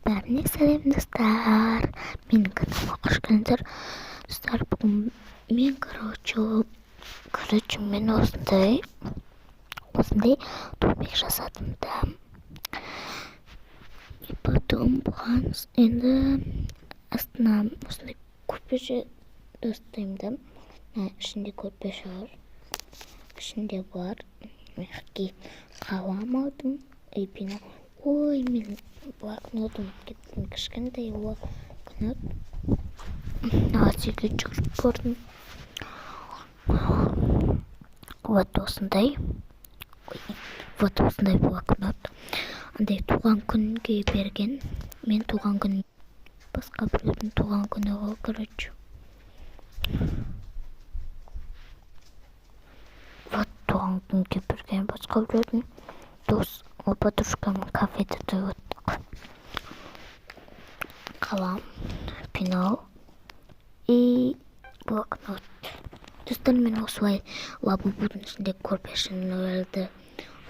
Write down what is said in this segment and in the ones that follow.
Бәріне сәлем достар. Менің каналыма қош келдіңдер. Достар, бүгін мен мен осындай домбек жасадым да. И потом бұған енді астына осындай көрпеше достаймын да. Ішінде көрпеше бар. Ішінде бар. Мен қалам алдым. Ой, мен блокнотым кеттім, кішкентай блокнот. Азеге жүгіріп көрдім. Вот осындай блокнот. Андай туған күнге берген. Мен туған күн басқа біреудің туған күні ғой, короче. Вот туған күнге берген басқа біреудің дос. Подружкам кафеде тұрдық. Қалам, пенал и блокнот. Достар, мен осылай лабубудың ішінде көрпешені өлді.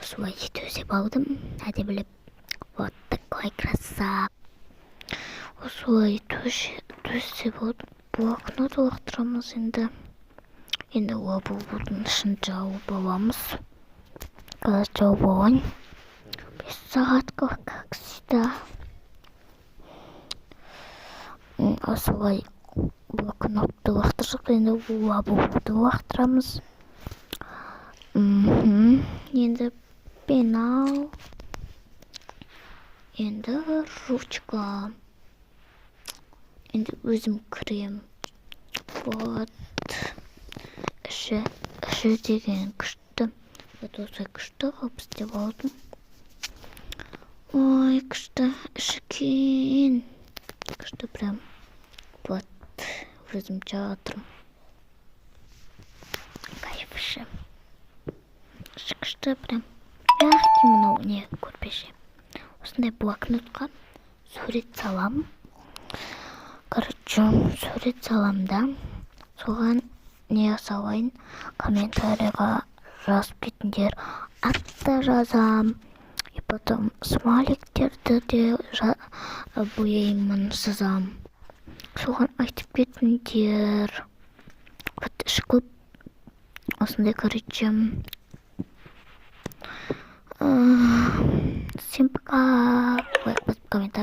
Осылай төсеп алдым. Әдебілеп, вот такой краса. Осылай төсеп алдым. Блокнот олақтырамыз енді. Енді лабубудың ішін жауып аламыз. Қазір жауып алайын. 5 сағатқа, как всегда. Осылай блокнотты лақтырдық, енді лабубуды лақтырамыз. Енді пенал. Енді ручка. Енді өзім крем. Вот. Іші деген күшті. Вот осылай күшті қылып істеп алдым. Ой, күшті, ішкен. Күшті прям. Вот, өзім жатырым. Кайф іші. Іші күшті прям. Яғки мынау не көрпеше. Осындай блокнотқа сурет салам. Короче, сурет салам да. Соған не салайын, комментарийға жазып кетіңдер. Атты жазам. И потом смайликтерді де бояймын, сызам. Соған айтып кетіңдер. Вот іші көп. Осындай, короче. Всем пока. Лайк, комментарий.